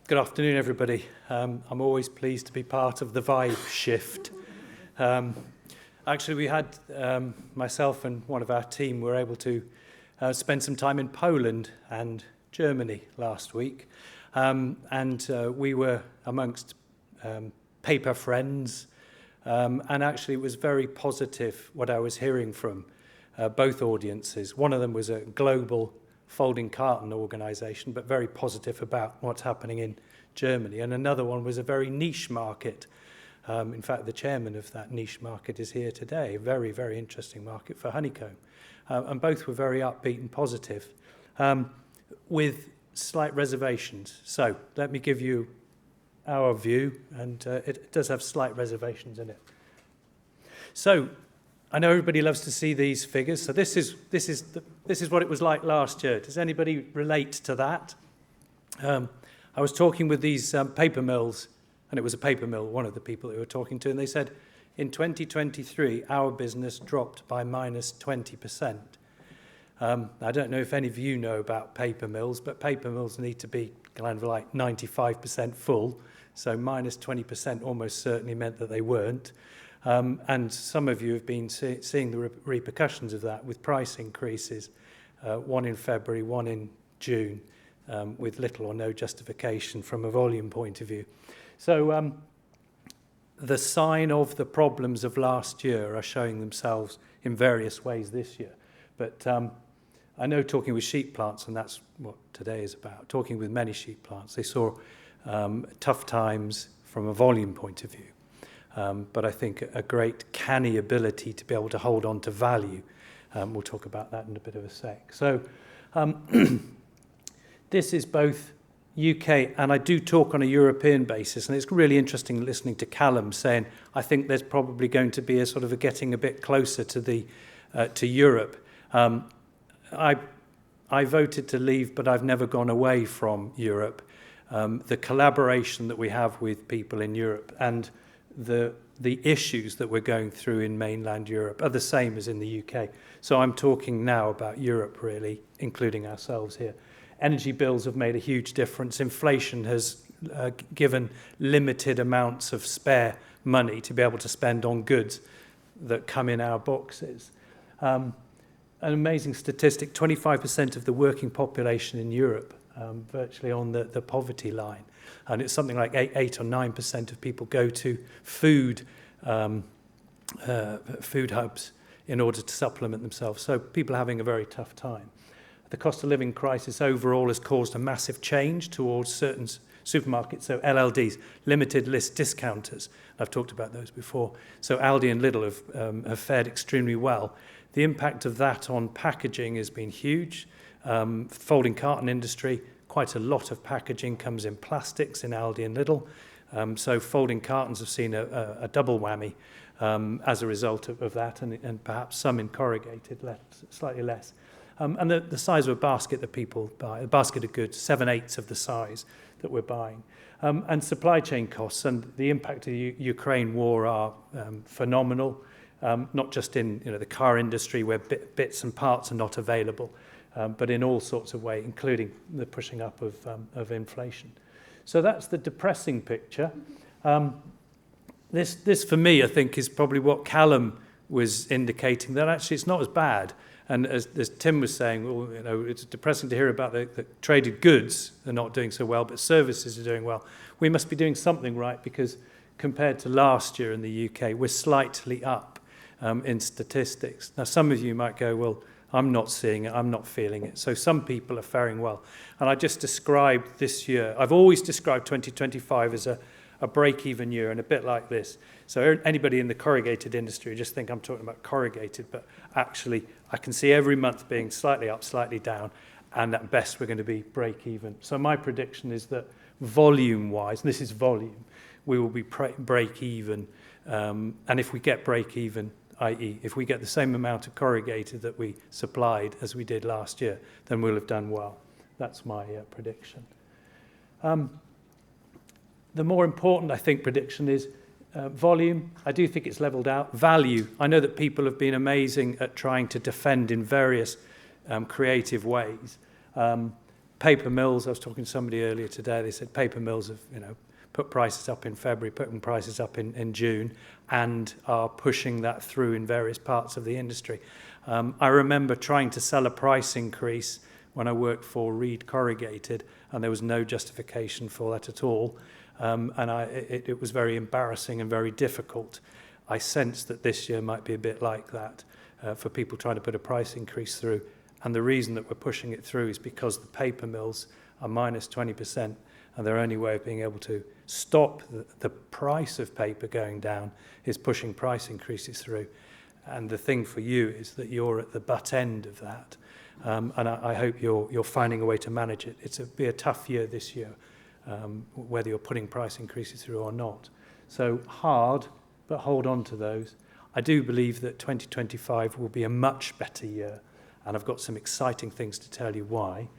Good afternoon, everybody. I'm always pleased to be part of the vibe shift. Actually, we had myself and one of our team were able to spend some time in Poland and Germany last week. We were amongst paper friends. And actually, it was very positive what I was hearing from both audiences. One of them was a global folding carton organisation, but very positive about what's happening in Germany. And another one was a very niche market. In fact, the chairman of that niche market is here today. A very, very interesting market for honeycomb. And both were very upbeat and positive, with slight reservations. So let me give you our view, and it does have slight reservations in it. So I know everybody loves to see these figures. So this is what it was like last year. Does anybody relate to that? I was talking with these paper mills, and it was a paper mill, one of the people that we were talking to, and they said, in 2023, our business dropped by minus 20%. I don't know if any of you know about paper mills, but paper mills need to be kind of like 95% full, so minus 20% almost certainly meant that they weren't. And some of you have been seeing the repercussions of that with price increases, one in February, one in June, with little or no justification from a volume point of view. So the sign of the problems of last year are showing themselves in various ways this year. But I know talking with sheep plants, and that's what today is about, talking with many sheep plants, they saw tough times from a volume point of view. But I think a great canny ability to be able to hold on to value. We'll talk about that in a bit of a sec. So this is both UK, and I do talk on a European basis, and it's really interesting listening to Callum saying, I think there's probably going to be a sort of a getting a bit closer to Europe. I voted to leave, but I've never gone away from Europe. The collaboration that we have with people in Europe and the issues that we're going through in mainland Europe are the same as in the UK. So I'm talking now about Europe, really, including ourselves here. Energy bills have made a huge difference. Inflation has given limited amounts of spare money to be able to spend on goods that come in our boxes. An amazing statistic, 25% of the working population in Europe virtually on the poverty line. And it's something like 8 or 9% of people go to food hubs in order to supplement themselves. So people are having a very tough time. The cost of living crisis overall has caused a massive change towards certain supermarkets. So LLDs, limited list discounters. I've talked about those before. So Aldi and Lidl have fared extremely well. The impact of that on packaging has been huge. Folding carton industry, quite a lot of packaging comes in plastics in Aldi and Lidl. So folding cartons have seen a double whammy as a result of that, and perhaps some in corrugated, slightly less. And the size of a basket that people buy, a basket of goods, 7/8 of the size that we're buying. And supply chain costs and the impact of the Ukraine war are phenomenal, not just in the car industry where bits and parts are not available, but in all sorts of ways, including the pushing up of inflation. So that's the depressing picture. This for me, I think, is probably what Callum was indicating, that actually it's not as bad. And as Tim was saying, well, it's depressing to hear about the traded goods are not doing so well, but services are doing well. We must be doing something right, because compared to last year in the UK, we're slightly up in statistics. Now, some of you might go, well, I'm not seeing it, I'm not feeling it. So some people are faring well. And I just described this year, I've always described 2025 as a break-even year, and a bit like this. So anybody in the corrugated industry just think I'm talking about corrugated, but actually I can see every month being slightly up, slightly down, and at best we're going to be break-even. So my prediction is that volume-wise, and this is volume, we will be break-even. And if we get break-even, i.e. if we get the same amount of corrugated that we supplied as we did last year, then we'll have done well. That's my prediction. The more important, I think, prediction is volume. I do think it's leveled out. Value. I know that people have been amazing at trying to defend in various creative ways. Paper mills, I was talking to somebody earlier today, they said paper mills have, put prices up in February, putting prices up in June, and are pushing that through in various parts of the industry. I remember trying to sell a price increase when I worked for Reed Corrugated, and there was no justification for that at all. It was very embarrassing and very difficult. I sense that this year might be a bit like that for people trying to put a price increase through. And the reason that we're pushing it through is because the paper mills are minus 20%, and their only way of being able to stop the price of paper going down is pushing price increases through. And the thing for you is that you're at the butt end of that. And I hope you're finding a way to manage it. It'll be a tough year this year, whether you're putting price increases through or not. So hard, but hold on to those. I do believe that 2025 will be a much better year, and I've got some exciting things to tell you why.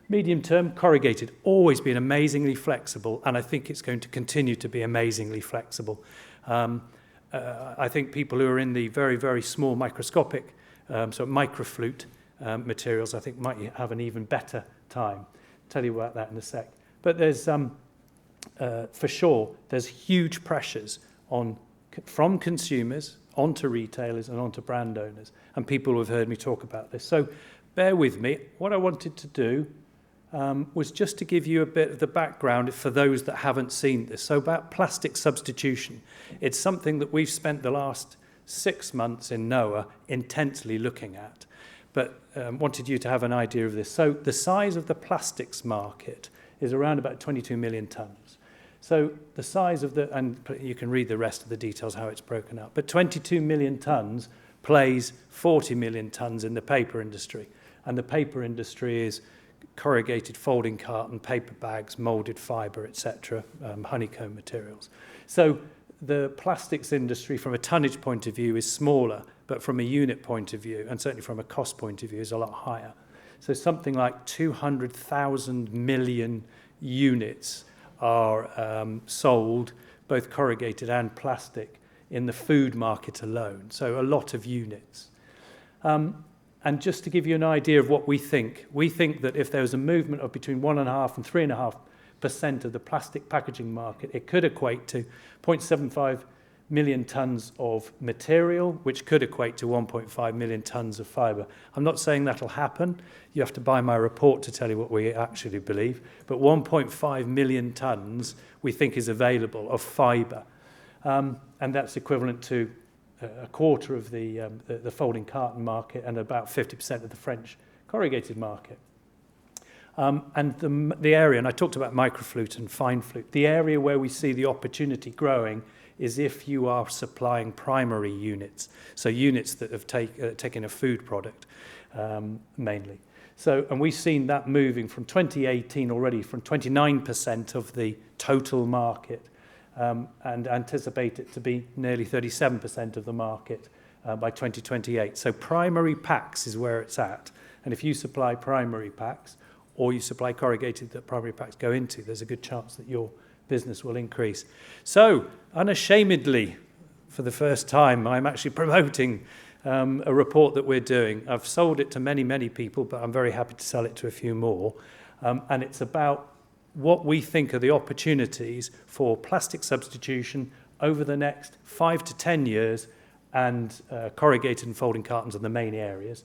Medium term, Corrugated, always been amazingly flexible, and I think it's going to continue to be amazingly flexible. I think people who are in the very, very small microscopic, so microflute materials, I think might have an even better time. I'll tell you about that in a sec. But there's, for sure, there's huge pressures from consumers onto retailers and onto brand owners, and people who have heard me talk about this. So bear with me. What I wanted to do was just to give you a bit of the background for those that haven't seen this. So about plastic substitution. It's something that we've spent the last 6 months in NOA intensely looking at, but wanted you to have an idea of this. So the size of the plastics market is around about 22 million tonnes. So the size of and you can read the rest of the details, how it's broken up, but 22 million tonnes plays 40 million tonnes in the paper industry. And the paper industry is corrugated folding carton, paper bags, moulded fibre, etc., honeycomb materials. So the plastics industry, from a tonnage point of view, is smaller, but from a unit point of view, and certainly from a cost point of view, is a lot higher. So something like 200,000 million units are sold, both corrugated and plastic, in the food market alone. So a lot of units. And just to give you an idea of what we think that if there was a movement of between 1.5% and 3.5% of the plastic packaging market, it could equate to 0.75 million tonnes of material, which could equate to 1.5 million tonnes of fibre. I'm not saying that'll happen. You have to buy my report to tell you what we actually believe. But 1.5 million tonnes we think is available of fibre. And that's equivalent to a quarter of the folding carton market and about 50% of the French corrugated market. And the area, and I talked about microflute and fine flute, the area where we see the opportunity growing is if you are supplying primary units, so units that have taken a food product mainly. So, and we've seen that moving from 2018 already from 29% of the total market, and anticipate it to be nearly 37% of the market by 2028. So primary packs is where it's at. And if you supply primary packs, or you supply corrugated that primary packs go into, there's a good chance that your business will increase. So, unashamedly, for the first time, I'm actually promoting a report that we're doing. I've sold it to many, many people, but I'm very happy to sell it to a few more. And it's about what we think are the opportunities for plastic substitution over the next 5 to 10 years, and corrugated and folding cartons are the main areas.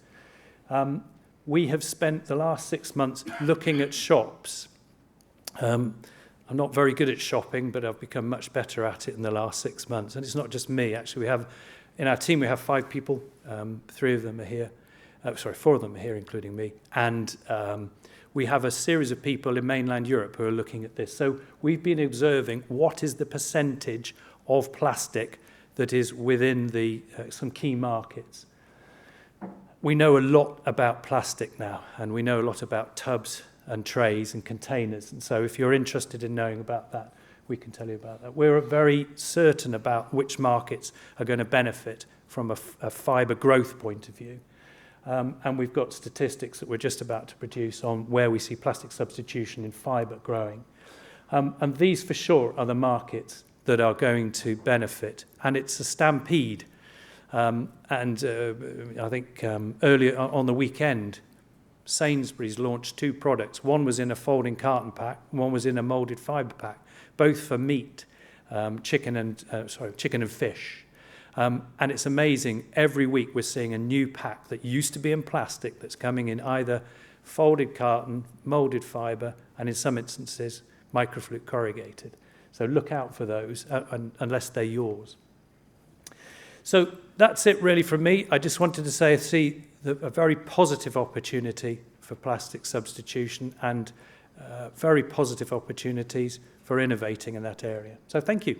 We have spent the last 6 months looking at shops. I'm not very good at shopping, but I've become much better at it in the last 6 months. And it's not just me, actually. In our team, we have 5 people. 3 of them are here. 4 of them are here, including me. And we have a series of people in mainland Europe who are looking at this. So we've been observing what is the percentage of plastic that is within some key markets. We know a lot about plastic now, and we know a lot about tubs and trays and containers. And so if you're interested in knowing about that, we can tell you about that. We're very certain about which markets are going to benefit from a fibre growth point of view. And we've got statistics that we're just about to produce on where we see plastic substitution in fibre growing. And these for sure are the markets that are going to benefit. And it's a stampede. I think earlier on the weekend, Sainsbury's launched 2 products. One was in a folding carton pack, one was in a moulded fibre pack, both for meat, chicken and fish. And it's amazing, every week we're seeing a new pack that used to be in plastic that's coming in either folded carton, moulded fibre, and in some instances, microflute corrugated. So look out for those, unless they're yours. So that's it really from me. I just wanted to say I see a very positive opportunity for plastic substitution and very positive opportunities for innovating in that area. So thank you.